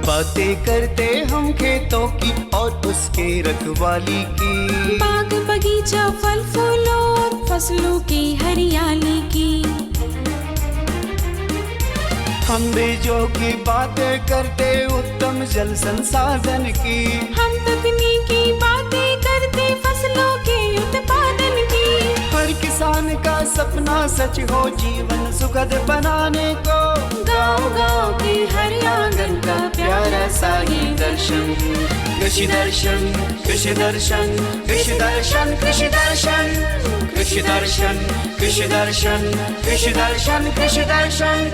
बातें करते हम खेतों की और उसके रखवाली की, बाग बगीचा फल फूलों और फसलों की हरियाली की। हम बीजों की बातें करते उत्तम जल संसाधन की, हम तकनीकी बातें करते फसलों के उत्पादन की। हर किसान का सपना सच हो जीवन सुखद बनाने को, गाँव-गाँव के हर आंगन का प्यारा सा ये दर्शन। कृषि दर्शन, कृषि दर्शन, कृषि दर्शन, कृषि दर्शन, कृषि दर्शन, कृषि दर्शन, कृषि दर्शन, कृषि दर्शन।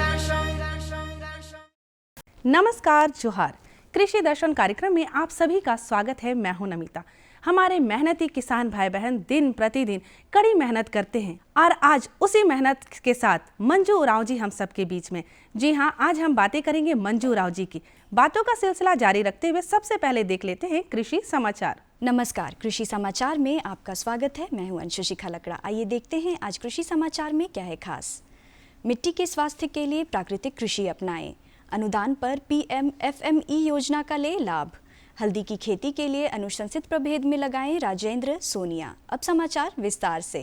नमस्कार, जोहार। कृषि दर्शन कार्यक्रम में आप सभी का स्वागत है। मैं हूं नमिता। हमारे मेहनती किसान भाई बहन दिन प्रतिदिन कड़ी मेहनत करते हैं और आज उसी मेहनत के साथ मंजू उरांव जी हम सबके बीच में। जी हां, आज हम बातें करेंगे मंजू उरांव जी की। बातों का सिलसिला जारी रखते हुए सबसे पहले देख लेते हैं कृषि समाचार। नमस्कार, कृषि समाचार में आपका स्वागत है। मैं हूं अंशु शिखा लकड़ा। आइए देखते हैं आज कृषि समाचार में क्या है खास। मिट्टी के स्वास्थ्य के लिए प्राकृतिक कृषि अपनाएं, अनुदान पर PMFME योजना का ले लाभ। हल्दी की खेती के लिए अनुशंसित प्रभेद में लगाएं राजेंद्र सोनिया। अब समाचार विस्तार से।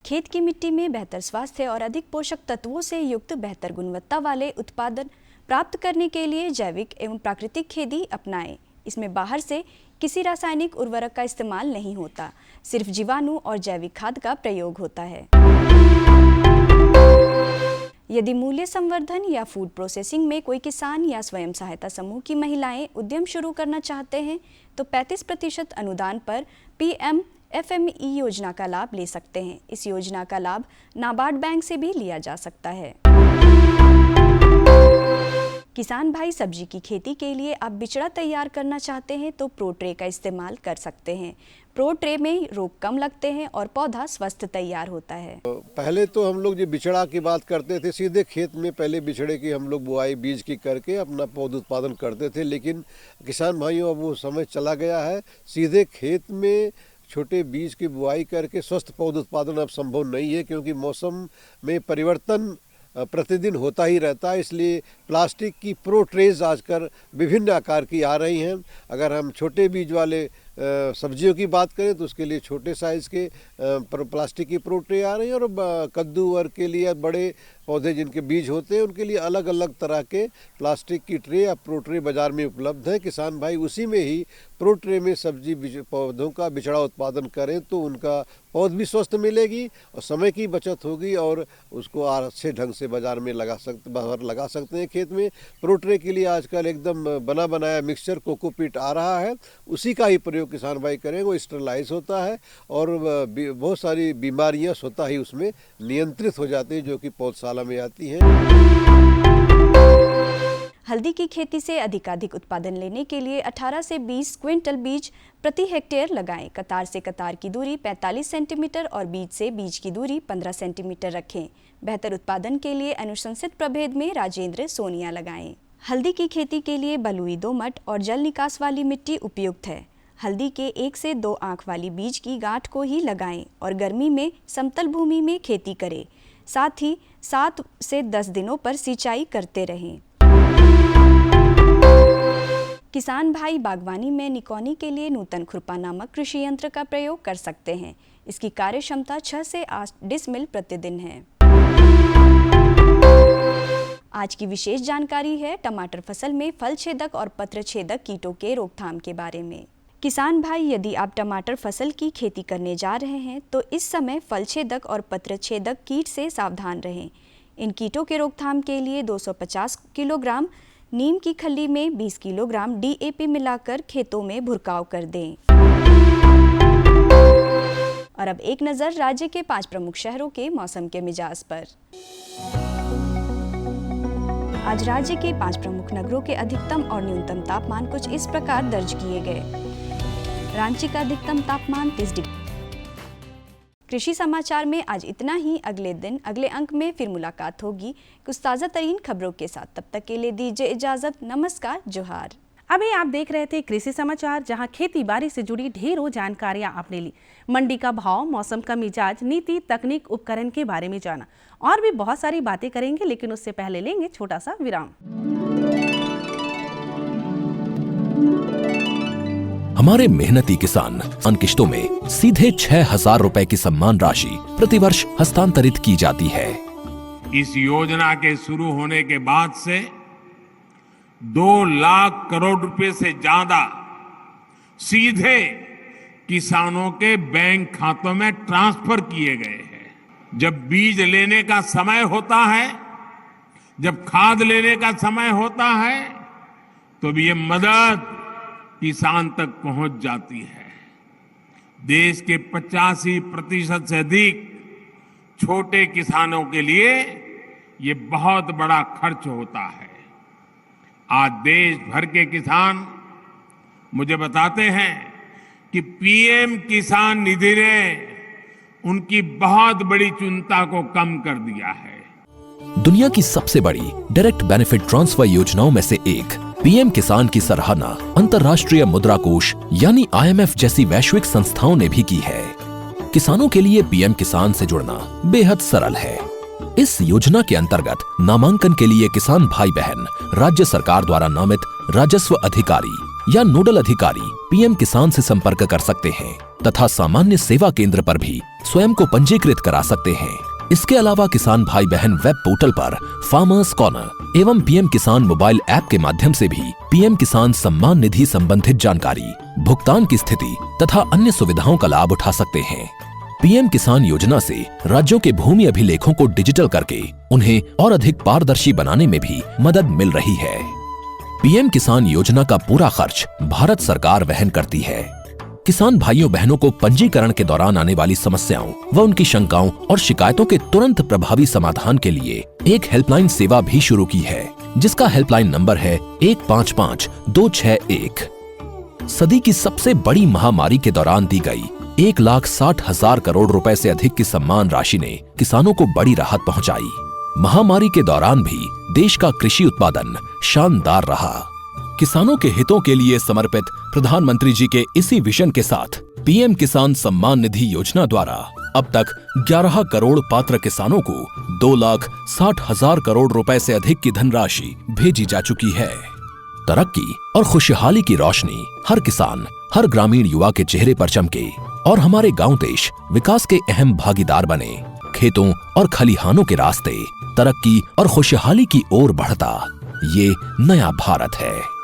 खेत की मिट्टी में बेहतर स्वास्थ्य और अधिक पोषक तत्वों से युक्त बेहतर गुणवत्ता वाले उत्पादन प्राप्त करने के लिए जैविक एवं प्राकृतिक खेती अपनाएं। इसमें बाहर से किसी रासायनिक उर्वरक का इस्तेमाल नहीं होता, सिर्फ जीवाणु और जैविक खाद का प्रयोग होता है। यदि मूल्य संवर्धन या फूड प्रोसेसिंग में कोई किसान या स्वयं सहायता समूह की महिलाएं उद्यम शुरू करना चाहते हैं तो 35% अनुदान पर PMFME योजना का लाभ ले सकते हैं। इस योजना का लाभ नाबार्ड बैंक से भी लिया जा सकता है। किसान भाई, सब्जी की खेती के लिए आप बिचड़ा तैयार करना चाहते हैं तो प्रो ट्रे का इस्तेमाल कर सकते हैं। प्रो ट्रे में रोग कम लगते हैं और पौधा स्वस्थ तैयार होता है। पहले तो हम लोग जो बिचड़ा की बात करते थे, सीधे खेत में पहले बिचड़े की हम लोग बुआई बीज की करके अपना पौध उत्पादन करते थे, लेकिन किसान भाइयों अब वो समय चला गया है। सीधे खेत में छोटे बीज की बुआई करके स्वस्थ पौध उत्पादन अब संभव नहीं है, क्योंकि मौसम में परिवर्तन प्रतिदिन होता ही रहता है। इसलिए प्लास्टिक की प्रो ट्रेज आजकल विभिन्न आकार की आ रही हैं। अगर हम छोटे बीज वाले सब्जियों की बात करें तो उसके लिए छोटे साइज़ के प्लास्टिक की प्रो ट्रे आ रही हैं, और कद्दू वर्ग के लिए बड़े पौधे जिनके बीज होते हैं उनके लिए अलग अलग तरह के प्लास्टिक की ट्रे या प्रो ट्रे बाज़ार में उपलब्ध है। किसान भाई उसी में ही प्रो ट्रे में सब्जी पौधों का बिचड़ा उत्पादन करें तो उनका पौध भी स्वस्थ मिलेगी और समय की बचत होगी, और उसको अच्छे ढंग से बाज़ार में लगा सकते हैं। खेत में प्रो ट्रे के लिए आजकल एकदम बना बनाया मिक्सचर कोकोपीट आ रहा है, उसी का ही प्रयोग किसान भाई करें। वो स्टरलाइज होता है और बहुत सारी बीमारियां स्वतः ही उसमें नियंत्रित हो जाती हैं, जो कि पौधशाला में आती हैं। हल्दी की खेती से अधिकाधिक उत्पादन लेने के लिए 18 से 20 क्विंटल बीज प्रति हेक्टेयर लगाएं। कतार से कतार की दूरी 45 सेंटीमीटर और बीज से बीज की दूरी 15 सेंटीमीटर रखें। बेहतर उत्पादन के लिए अनुशंसित प्रभेद में राजेंद्र सोनिया लगाएं। हल्दी की खेती के लिए बलुई, दोमट और जल निकास वाली मिट्टी उपयुक्त है। हल्दी के 1 से 2 आंख वाली बीज की गांठ को ही लगाएं और गर्मी में समतल भूमि में खेती करें। साथ ही 7 से 10 दिनों पर सिंचाई करते रहें। किसान भाई बागवानी में निकौनी के लिए नूतन खुरपा नामक कृषि यंत्र का प्रयोग कर सकते हैं। इसकी कार्य क्षमता 6 से 8 डिसमिल प्रतिदिन है। आज की विशेष जानकारी है टमाटर फसल में फल छेदक और पत्र छेदक कीटों के रोकथाम के बारे में। किसान भाई, यदि आप टमाटर फसल की खेती करने जा रहे हैं तो इस समय फल छेदक और पत्र छेदक कीट से सावधान रहें। इन कीटों के रोकथाम के लिए 250 किलोग्राम नीम की खल्ली में 20 किलोग्राम DAP मिलाकर खेतों में भुरकाव कर दें। और अब एक नज़र राज्य के 5 प्रमुख शहरों के मौसम के मिजाज पर। आज राज्य के 5 प्रमुख नगरों के अधिकतम और न्यूनतम तापमान कुछ इस प्रकार दर्ज किए गए। रांची का अधिकतम तापमान 30 डिग्री। कृषि समाचार में आज इतना ही। अगले दिन अगले अंक में फिर मुलाकात होगी कुछ ताज़ा तरीन खबरों के साथ। तब तक के लिए दीजिए इजाज़त। नमस्कार, जोहार। अभी आप देख रहे थे कृषि समाचार, जहां खेती बाड़ी से जुड़ी ढेरों जानकारियां आपने ली। मंडी का भाव, मौसम का मिजाज, नीति, तकनीक, उपकरण के बारे में जाना और भी बहुत सारी बातें करेंगे, लेकिन उससे पहले लेंगे छोटा सा विराम। हमारे मेहनती किसान किश्तों में सीधे 6,000 रुपए की सम्मान राशि प्रतिवर्ष हस्तांतरित की जाती है। इस योजना के शुरू होने के बाद से 2 लाख करोड़ रुपए से ज्यादा सीधे किसानों के बैंक खातों में ट्रांसफर किए गए हैं। जब बीज लेने का समय होता है, जब खाद लेने का समय होता है, तो ये मदद किसान तक पहुंच जाती है। देश के 85% से अधिक छोटे किसानों के लिए ये बहुत बड़ा खर्च होता है। आज देश भर के किसान मुझे बताते हैं कि पीएम किसान निधि ने उनकी बहुत बड़ी चिंता को कम कर दिया है। दुनिया की सबसे बड़ी डायरेक्ट बेनिफिट ट्रांसफर योजनाओं में से एक पीएम किसान की सराहना अंतर्राष्ट्रीय मुद्रा कोष यानी IMF जैसी वैश्विक संस्थाओं ने भी की है। किसानों के लिए पीएम किसान से जुड़ना बेहद सरल है। इस योजना के अंतर्गत नामांकन के लिए किसान भाई बहन राज्य सरकार द्वारा नामित राजस्व अधिकारी या नोडल अधिकारी पीएम किसान से संपर्क कर सकते हैं तथा सामान्य सेवा केंद्र पर भी स्वयं को पंजीकृत करा सकते हैं। इसके अलावा किसान भाई बहन वेब पोर्टल पर फार्मर्स कॉर्नर एवं पीएम किसान मोबाइल ऐप के माध्यम से भी पीएम किसान सम्मान निधि संबंधित जानकारी, भुगतान की स्थिति तथा अन्य सुविधाओं का लाभ उठा सकते हैं। पीएम किसान योजना से राज्यों के भूमि अभिलेखों को डिजिटल करके उन्हें और अधिक पारदर्शी बनाने में भी मदद मिल रही है। पीएम किसान योजना का पूरा खर्च भारत सरकार वहन करती है। किसान भाइयों बहनों को पंजीकरण के दौरान आने वाली समस्याओं व उनकी शंकाओं और शिकायतों के तुरंत प्रभावी समाधान के लिए एक हेल्पलाइन सेवा भी शुरू की है, जिसका हेल्पलाइन नंबर है 155261। सदी की सबसे बड़ी महामारी के दौरान दी गई 1,60,000 करोड़ रुपए से अधिक की सम्मान राशि ने किसानों को बड़ी राहत पहुंचाई। महामारी के दौरान भी देश का कृषि उत्पादन शानदार रहा। किसानों के हितों के लिए समर्पित प्रधानमंत्री जी के इसी विजन के साथ पीएम किसान सम्मान निधि योजना द्वारा अब तक 11 करोड़ पात्र किसानों को 2,60,000 करोड़ रुपए से अधिक की धनराशि भेजी जा चुकी है। तरक्की और खुशहाली की रोशनी हर किसान, हर ग्रामीण युवा के चेहरे पर चमके और हमारे गांव देश विकास के अहम भागीदार बने। खेतों और खलिहानों के रास्ते तरक्की और खुशहाली की ओर बढ़ता ये नया भारत है।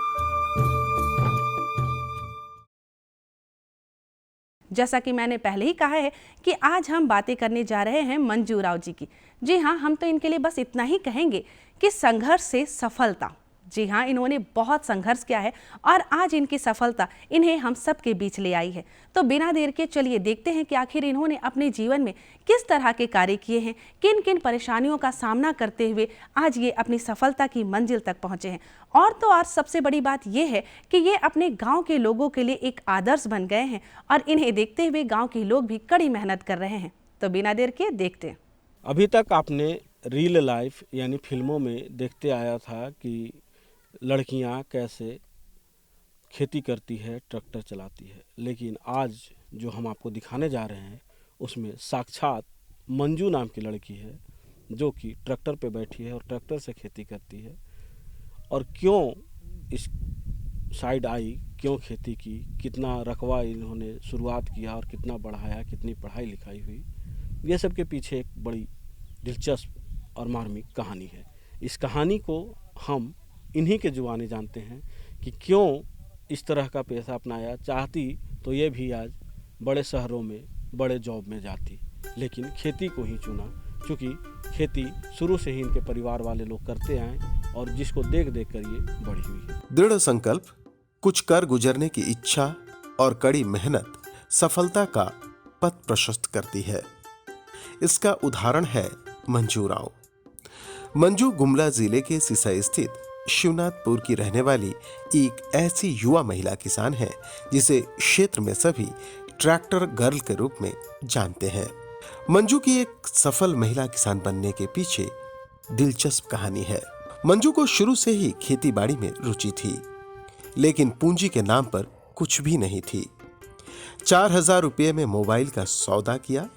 जैसा कि मैंने पहले ही कहा है कि आज हम बातें करने जा रहे हैं मंजू राव जी की। जी हाँ, हम तो इनके लिए बस इतना ही कहेंगे कि संघर्ष से सफलता। जी हाँ, इन्होंने बहुत संघर्ष किया है और आज इनकी सफलता इन्हें हम सब के बीच ले आई है। तो बिना देर के चलिए देखते हैं कि आखिर इन्होंने अपने जीवन में किस तरह के कार्य किए हैं, किन किन परेशानियों का सामना करते हुए आज ये अपनी सफलता की मंजिल तक पहुंचे हैं। और तो और सबसे बड़ी बात ये है कि ये अपने गांव के लोगों के लिए एक आदर्श बन गए हैं और इन्हें देखते हुए गाँव के लोग भी कड़ी मेहनत कर रहे हैं। तो बिना देर के देखते हैं। अभी तक आपने रियल लाइफ यानी फिल्मों में देखते आया था कि लड़कियां कैसे खेती करती है, ट्रैक्टर चलाती है, लेकिन आज जो हम आपको दिखाने जा रहे हैं उसमें साक्षात मंजू नाम की लड़की है जो कि ट्रैक्टर पे बैठी है और ट्रैक्टर से खेती करती है। और क्यों इस साइड आई, क्यों खेती की, कितना रकबा इन्होंने शुरुआत किया और कितना बढ़ाया, कितनी पढ़ाई लिखाई हुई, ये सब के पीछे एक बड़ी दिलचस्प और मार्मिक कहानी है। इस कहानी को हम इन्हीं के जुबानी जानते हैं कि क्यों इस तरह का पेशा अपनाया। चाहती तो ये भी आज बड़े शहरों में बड़े जॉब में जाती, लेकिन खेती को ही चुना, क्योंकि खेती शुरू से ही इनके परिवार वाले लोग करते आए और जिसको देख देख कर ये बढ़ी हुई है। दृढ़ संकल्प, कुछ कर गुजरने की इच्छा और कड़ी मेहनत सफलता का पथ प्रशस्त करती है। इसका उदाहरण है मंजू राव। मंजू गुमला जिले के सिसई स्थित शिवनाथपुर की रहने वाली एक ऐसी युवा महिला किसान है जिसे क्षेत्र में सभी ट्रैक्टर गर्ल के रूप में जानते हैं। मंजू की एक सफल महिला किसान बनने के पीछे दिलचस्प कहानी है। मंजू को शुरू से ही खेती बाड़ी में रुचि थी। लेकिन पूंजी के नाम पर कुछ भी नहीं थी। 4,000 रुपये में मोबाइल का सौदा किया,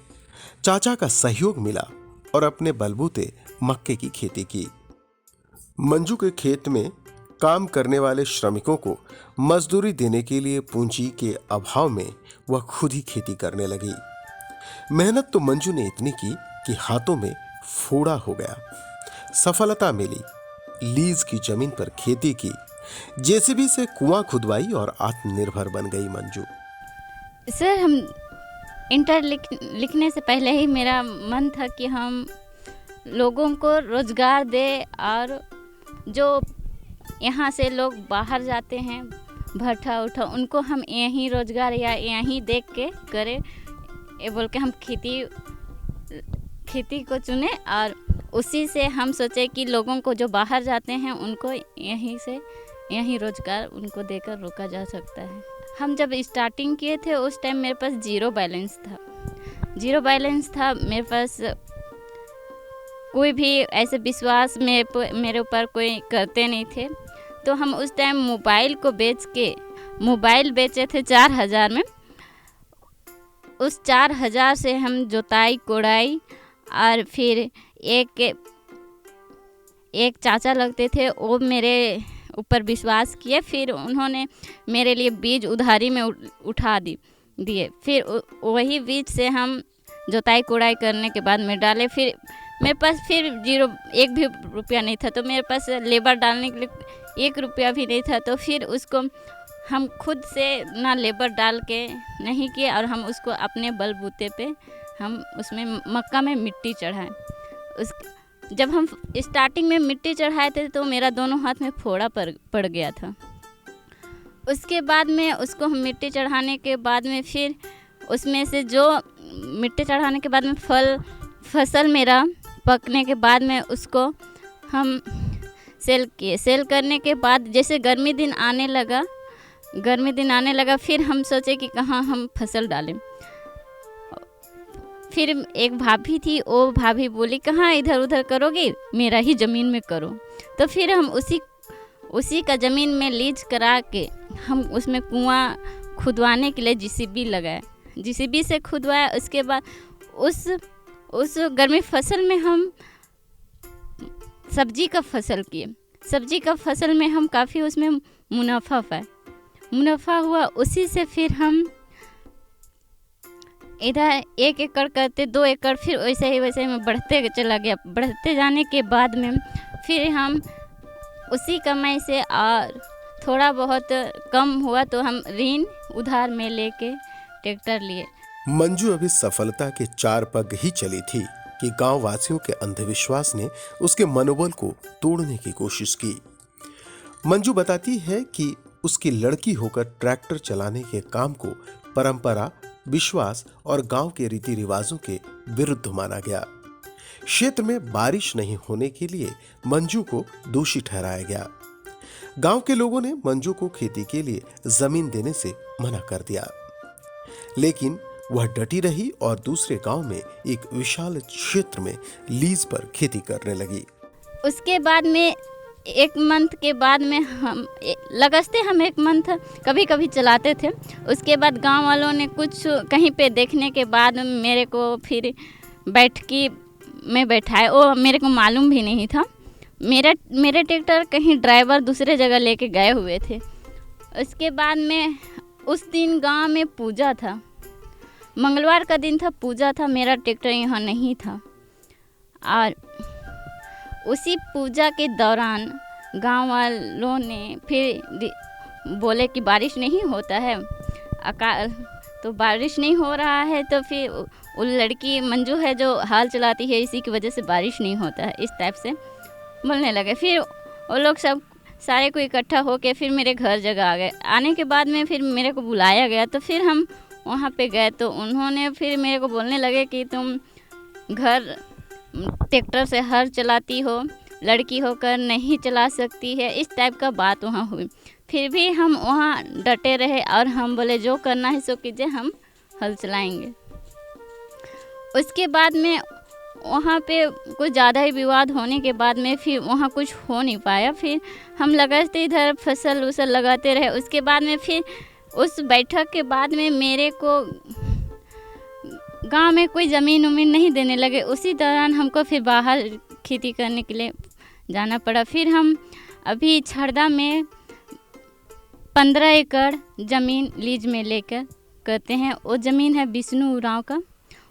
चाचा का सहयोग मिला और अपने बलबूते मक्के की खेती की। मंजू के खेत में काम करने वाले श्रमिकों को मजदूरी देने के लिए पूंजी के अभाव में वह खुद ही खेती करने लगी। मेहनत तो मंजू ने इतनी की कि हाथों में फोड़ा हो गया। सफलता मिली, लीज की जमीन पर खेती की, जेसीबी से कुआं खुदवाई और आत्मनिर्भर बन गई मंजू। सर, हम इंटर लिखने से पहले ही मेरा मन था कि हम लोगों को रोजगार दे और जो यहाँ से लोग बाहर जाते हैं भट्ठा उठा, उनको हम यहीं रोजगार या यहीं देख के करें, ये बोल के हम खेती को चुने। और उसी से हम सोचे कि लोगों को जो बाहर जाते हैं उनको यहीं रोजगार उनको देकर रोका जा सकता है। हम जब स्टार्टिंग किए थे उस टाइम मेरे पास ज़ीरो बैलेंस था। मेरे पास कोई भी ऐसे विश्वास मेरे ऊपर कोई करते नहीं थे। तो हम उस टाइम मोबाइल बेचे थे 4,000 में। उस 4,000 से हम जोताई कोड़ाई और फिर एक चाचा लगते थे, वो मेरे ऊपर विश्वास किए। फिर उन्होंने मेरे लिए बीज उधारी में उठा दिए। फिर वही बीज से हम जोताई कोड़ाई करने के बाद में डाले। फिर मेरे पास फिर एक भी रुपया नहीं था, तो मेरे पास लेबर डालने के लिए 1 रुपया भी नहीं था। तो फिर उसको हम खुद से ना लेबर डाल के नहीं किए और हम उसको अपने बलबूते पे हम उसमें मक्का में मिट्टी चढ़ाए। जब हम स्टार्टिंग में मिट्टी चढ़ाए थे तो मेरा दोनों हाथ में फोड़ा पड़ गया था। उसके बाद में उसको हम मिट्टी चढ़ाने के बाद में फिर उसमें से जो मिट्टी चढ़ाने के बाद में फसल मेरा पकने के बाद में उसको हम सेल किए। सेल करने के बाद जैसे गर्मी दिन आने लगा फिर हम सोचे कि कहाँ हम फसल डालें। फिर एक भाभी थी, वो भाभी बोली कहाँ इधर उधर करोगी, मेरा ही ज़मीन में करो। तो फिर हम उसी का ज़मीन में लीज करा के हम उसमें कुआं खुदवाने के लिए जीसीबी लगाए। जीसीबी से खुदवाया। उसके बाद उस गर्मी फसल में हम सब्जी का फसल किए। सब्जी का फसल में हम काफ़ी उसमें मुनाफा हुआ। उसी से फिर हम इधर 1 एकड़ करते 2 एकड़, फिर वैसे ही में बढ़ते चला गया। बढ़ते जाने के बाद में फिर हम उसी कमाई से और थोड़ा बहुत कम हुआ तो हम ऋण उधार में लेके ट्रैक्टर लिए। मंजू अभी सफलता के 4 पग ही चली थी कि गांव वासियों के अंधविश्वास ने उसके मनोबल को तोड़ने की कोशिश की। मंजू बताती है कि उसकी लड़की होकर ट्रैक्टर चलाने के काम को परंपरा, विश्वास और गांव के रीति रिवाजों के विरुद्ध माना गया। क्षेत्र में बारिश नहीं होने के लिए मंजू को दोषी ठहराया गया। गांव के लोगों ने मंजू को खेती के लिए जमीन देने से मना कर दिया, लेकिन वह डटी रही और दूसरे गांव में एक विशाल क्षेत्र में लीज पर खेती करने लगी। उसके बाद में 1 मंथ के बाद में हम हम 1 मंथ कभी कभी चलाते थे। उसके बाद गांव वालों ने कुछ कहीं पे देखने के बाद मेरे को फिर बैठकी में बैठाए। वो मेरे को मालूम भी नहीं था। मेरे ट्रैक्टर कहीं ड्राइवर दूसरे जगह लेके गए हुए थे। उसके बाद में उस दिन गांव में पूजा था, मंगलवार का दिन था, पूजा था। मेरा ट्रैक्टर यहाँ नहीं था और उसी पूजा के दौरान गांव वालों ने फिर बोले कि बारिश नहीं होता है, तो बारिश नहीं हो रहा है। तो फिर वो लड़की मंजू है जो हाल चलाती है, इसी की वजह से बारिश नहीं होता है, इस टाइप से बोलने लगे। फिर वो लोग सब सारे को इकट्ठा होके फिर मेरे घर जगह आ गए। आने के बाद में फिर मेरे को बुलाया गया, तो फिर हम वहाँ पे गए। तो उन्होंने फिर मेरे को बोलने लगे कि तुम घर ट्रैक्टर से हर चलाती हो, लड़की होकर नहीं चला सकती है, इस टाइप का बात वहाँ हुई। फिर भी हम वहाँ डटे रहे और हम बोले जो करना है सो कीजिए, हम हल चलाएंगे। उसके बाद में वहाँ पे कुछ ज़्यादा ही विवाद होने के बाद में फिर वहाँ कुछ हो नहीं पाया। फिर हम लगाते इधर फसल उसल लगाते रहे। उसके बाद में फिर उस बैठक के बाद में मेरे को गांव में कोई ज़मीन उमीन नहीं देने लगे। उसी दौरान हमको फिर बाहर खेती करने के लिए जाना पड़ा। फिर हम अभी छड़दा में 15 एकड़ ज़मीन लीज में लेकर करते हैं। वो ज़मीन है विष्णु उरांव का,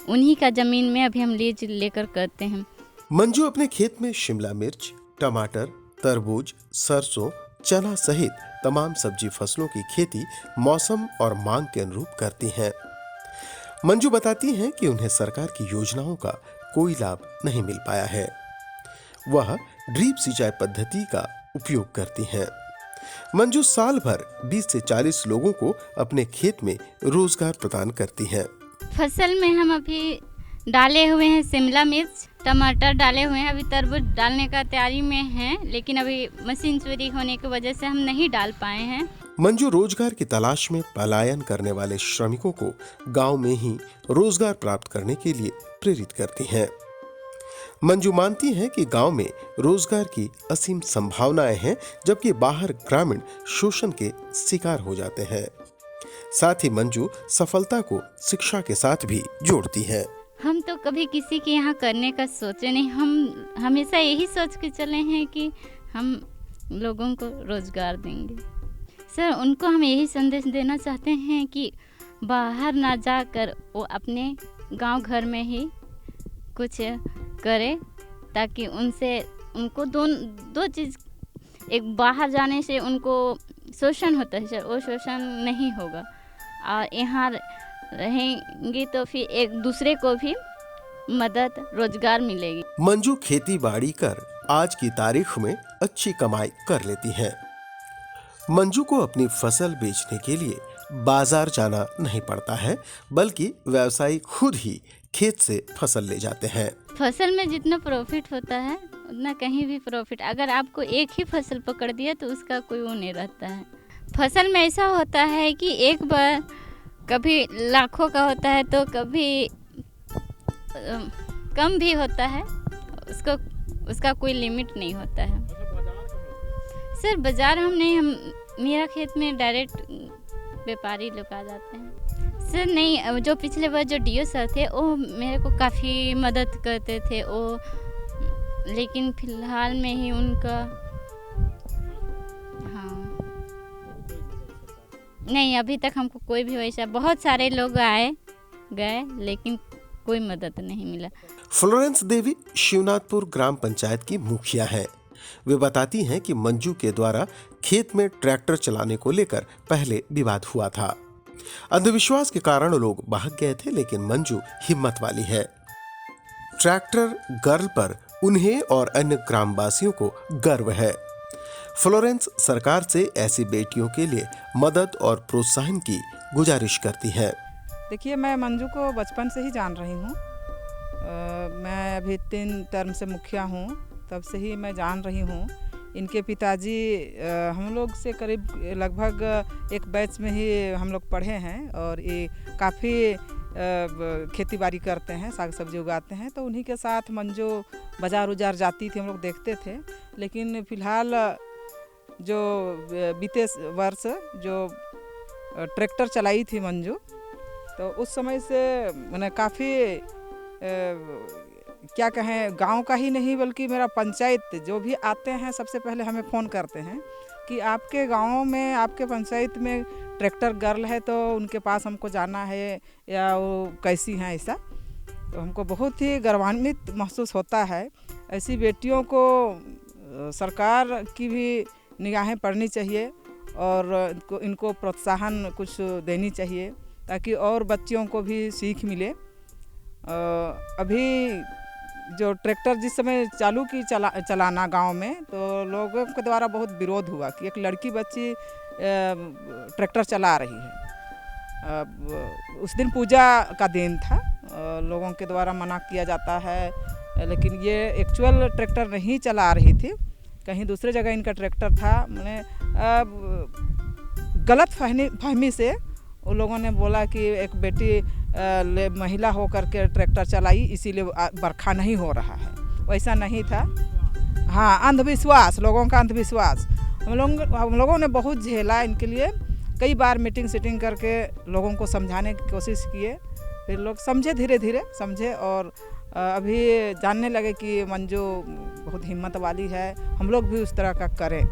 उन्हीं का ज़मीन में अभी हम लीज लेकर करते हैं। मंजू अपने खेत में शिमला मिर्च, टमाटर, तरबूज, सरसों, चना सहित तमाम सब्जी फसलों की खेती मौसम और मांग के अनुरूप करती हैं। मंजू बताती हैं कि उन्हें सरकार की योजनाओं का कोई लाभ नहीं मिल पाया है। वह ड्रिप सिंचाई पद्धति का उपयोग करती हैं। मंजू साल भर 20 से 40 लोगों को अपने खेत में रोजगार प्रदान करती हैं। फसल में हम अभी डाले हुए हैं शिमला मिर्च, टमाटर डाले हुए हैं। अभी तरबूज डालने का तैयारी में है, लेकिन अभी मशीन चोरी होने की वजह से हम नहीं डाल पाए हैं। मंजू रोजगार की तलाश में पलायन करने वाले श्रमिकों को गांव में ही रोजगार प्राप्त करने के लिए प्रेरित करती हैं। मंजू मानती हैं कि गांव में रोजगार की असीम संभावनाएं हैं, जबकि बाहर ग्रामीण शोषण के शिकार हो जाते हैं। साथ ही मंजू सफलता को शिक्षा के साथ भी जोड़ती हैं। हम तो कभी किसी के यहाँ करने का सोचे नहीं। हम हमेशा यही सोच के चले हैं कि हम लोगों को रोजगार देंगे। सर, उनको हम यही संदेश देना चाहते हैं कि बाहर ना जाकर वो अपने गांव घर में ही कुछ करे, ताकि उनको दो चीज़, एक बाहर जाने से उनको शोषण होता है सर, वो शोषण नहीं होगा। और यहाँ रहेंगे तो फिर एक दूसरे को भी मदद रोजगार मिलेगी। मंजू खेती बाड़ी कर आज की तारीख में अच्छी कमाई कर लेती हैं। मंजू को अपनी फसल बेचने के लिए बाजार जाना नहीं पड़ता है, बल्कि व्यवसायी खुद ही खेत से फसल ले जाते हैं। फसल में जितना प्रॉफिट होता है उतना कहीं भी प्रॉफिट, अगर आपको एक ही फसल पकड़ दिया तो उसका कोई वो नहीं रहता है। फसल में ऐसा होता है कि एक बार कभी लाखों का होता है तो कभी कम भी होता है, उसका कोई लिमिट नहीं होता है। सर, बाजार हम मेरा खेत में डायरेक्ट व्यापारी लोग आ जाते हैं। सर नहीं, जो पिछले बार जो डीओ सर थे वो मेरे को काफ़ी मदद करते थे वो, लेकिन फिलहाल में ही उनका नहीं, अभी तक हमको कोई भी वैसा, बहुत सारे लोग आए गए लेकिन कोई मदद नहीं मिला। फ्लोरेंस देवी शिवनाथपुर ग्राम पंचायत की मुखिया हैं। वे बताती हैं कि मंजू के द्वारा खेत में ट्रैक्टर चलाने को लेकर पहले विवाद हुआ था। अंधविश्वास के कारण लोग भाग गए थे, लेकिन मंजू हिम्मत वाली है। ट्रैक्टर गर्ल पर उन्हें और अन्य ग्रामवासियों को गर्व है। फ्लोरेंस सरकार से ऐसी बेटियों के लिए मदद और प्रोत्साहन की गुजारिश करती है। देखिए, मैं मंजू को बचपन से ही जान रही हूँ। मैं अभी 3 टर्म से मुखिया हूँ, तब से ही मैं जान रही हूँ। इनके पिताजी हम लोग से करीब लगभग एक बैच में ही हम लोग पढ़े हैं और ये काफ़ी खेती बाड़ी करते हैं, साग सब्जी उगाते हैं। तो उन्हीं के साथ मंजू बाजार उजार जाती थी, हम लोग देखते थे। लेकिन फ़िलहाल जो बीते वर्ष जो ट्रैक्टर चलाई थी मंजू, तो उस समय से मैंने काफ़ी क्या कहें, गांव का ही नहीं बल्कि मेरा पंचायत जो भी आते हैं सबसे पहले हमें फ़ोन करते हैं कि आपके गांव में, आपके पंचायत में ट्रैक्टर गर्ल है तो उनके पास हमको जाना है, या वो कैसी हैं ऐसा। तो हमको बहुत ही गौरवान्वित महसूस होता है। ऐसी बेटियों को सरकार की भी निगाहें पड़नी चाहिए और इनको प्रोत्साहन कुछ देनी चाहिए, ताकि और बच्चियों को भी सीख मिले। अभी जो ट्रैक्टर जिस समय चालू की चलाना गांव में, तो लोगों के द्वारा बहुत विरोध हुआ कि एक लड़की बच्ची ट्रैक्टर चला रही है। उस दिन पूजा का दिन था, लोगों के द्वारा मना किया जाता है, लेकिन ये एक्चुअल ट्रैक्टर नहीं चला रही थी, कहीं दूसरे जगह इनका ट्रैक्टर था। मैंने गलत फहमी से उन लोगों ने बोला कि एक बेटी महिला होकर के ट्रैक्टर चलाई इसीलिए बरखा नहीं हो रहा है, वैसा नहीं था। हाँ, अंधविश्वास, लोगों का अंधविश्वास हम लोगों ने बहुत झेला। इनके लिए कई बार मीटिंग सीटिंग करके लोगों को समझाने की कोशिश किए, फिर लोग समझे, धीरे धीरे समझे और अभी जानने लगे कि मंजू बहुत हिम्मत वाली है, हम लोग भी उस तरह का करें।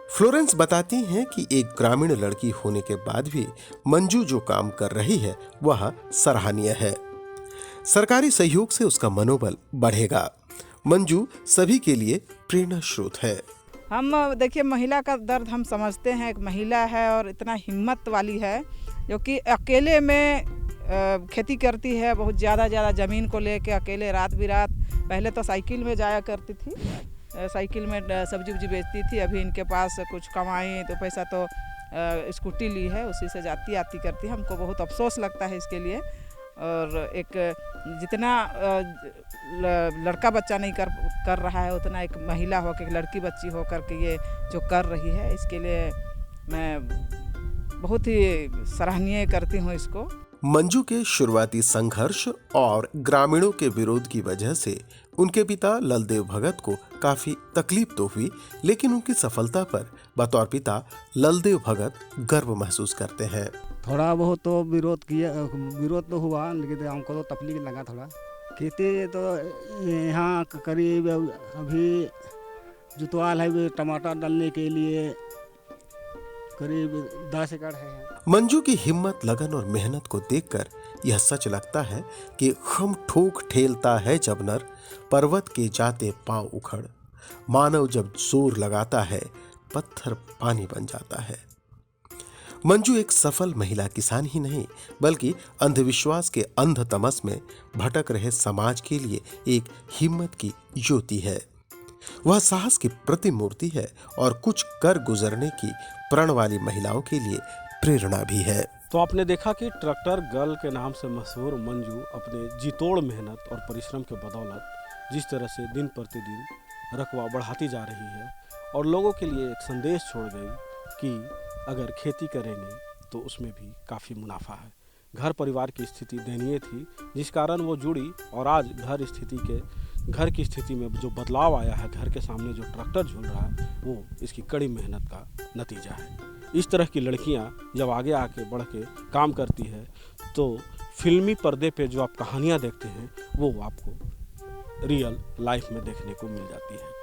फ्लोरेंस बताती हैं कि एक ग्रामीण लड़की होने के बाद भी मंजू जो काम कर रही है वह सराहनीय है। सरकारी सहयोग से उसका मनोबल बढ़ेगा। मंजू सभी के लिए प्रेरणा स्रोत है। हम देखिए, महिला का दर्द हम समझते हैं। एक महिला है और इतना हिम्मत वाली है जो कि अकेले में खेती करती है, बहुत ज़्यादा ज़मीन को लेके अकेले रात बिरात। पहले तो साइकिल में जाया करती थी, साइकिल में सब्जी उब्जी बेचती थी। अभी इनके पास कुछ कमाई तो पैसा तो स्कूटी ली है, उसी से जाती आती करती है। हमको बहुत अफसोस लगता है इसके लिए। और एक जितना लड़का बच्चा नहीं कर रहा है उतना एक महिला होकर, एक लड़की बच्ची होकर के ये जो कर रही है, इसके लिए मैं बहुत ही सराहनीय करती हूँ इसको। मंजू के शुरुआती संघर्ष और ग्रामीणों के विरोध की वजह से उनके पिता ललदेव भगत को काफी तकलीफ तो हुई, लेकिन उनकी सफलता पर बतौर पिता ललदेव भगत गर्व महसूस करते हैं। थोड़ा बहुत तो विरोध तो हुआ, लेकिन हमको तो तकलीफ लगा थोड़ा। खेती तो यहाँ करीब अभी जुतवाल है टमाटर डालने के लिए करीब 10 एकड़ है। मंजू की हिम्मत, लगन और मेहनत को देखकर यह सच लगता है कि खम ठोक ठेलता है जब नर, पर्वत के जाते पांव उखड़। मानव जब जोर लगाता है, पत्थर पानी बन जाता है। मंजू एक सफल महिला किसान ही नहीं, बल्कि अंधविश्वास के अंध तमस में भटक रहे समाज के लिए एक हिम्मत की ज्योति है। वह साहस की प्रतिमूर्ति है और कुछ कर गुजरने की प्रण वाली महिलाओं के लिए प्रेरणा भी है। तो आपने देखा कि ट्रैक्टर गर्ल के नाम से मशहूर मंजू अपने जीतोड़ मेहनत और परिश्रम के बदौलत जिस तरह से दिन प्रतिदिन रकबा बढ़ाती जा रही है और लोगों के लिए एक संदेश छोड़ गई कि अगर खेती करेंगे तो उसमें भी काफ़ी मुनाफा है। घर परिवार की स्थिति दयनीय थी, जिस कारण वो जुड़ी और आज घर की स्थिति में जो बदलाव आया है, घर के सामने जो ट्रैक्टर झूल रहा है, वो इसकी कड़ी मेहनत का नतीजा है। इस तरह की लड़कियां जब आगे आके बढ़ के काम करती है तो फिल्मी पर्दे पे जो आप कहानियां देखते हैं वो आपको रियल लाइफ में देखने को मिल जाती है।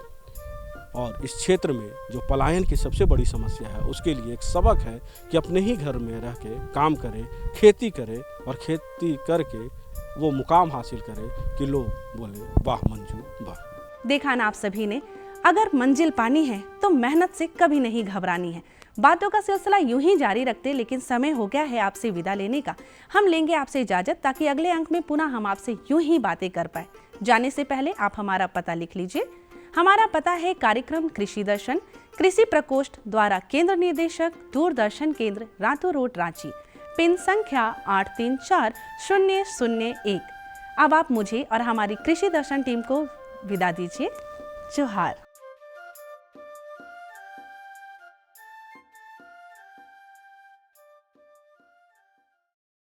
और इस क्षेत्र में जो पलायन की सबसे बड़ी समस्या है, उसके लिए एक सबक है कि अपने ही घर में रह के काम करें, खेती करें और खेती करके वो मुकाम हासिल करे कि लोग बोले वाह मंजू वाह। देखा ना आप सभी ने, अगर मंजिल पानी है तो मेहनत से कभी नहीं घबरानी है। बातों का सिलसिला यूं ही जारी रखते, लेकिन समय हो गया है आपसे विदा लेने का। हम लेंगे आपसे इजाजत ताकि अगले अंक में पुनः हम आपसे यूं ही बातें कर पाए। जाने से पहले आप हमारा पता लिख लीजिए। हमारा पता है कार्यक्रम कृषि दर्शन, कृषि प्रकोष्ठ द्वारा केंद्र निदेशक, दूरदर्शन केंद्र, रातू रोड, रांची। पिन संख्या 834001। अब आप मुझे और हमारी कृषि दर्शन टीम को विदा दीजिए। जोहार।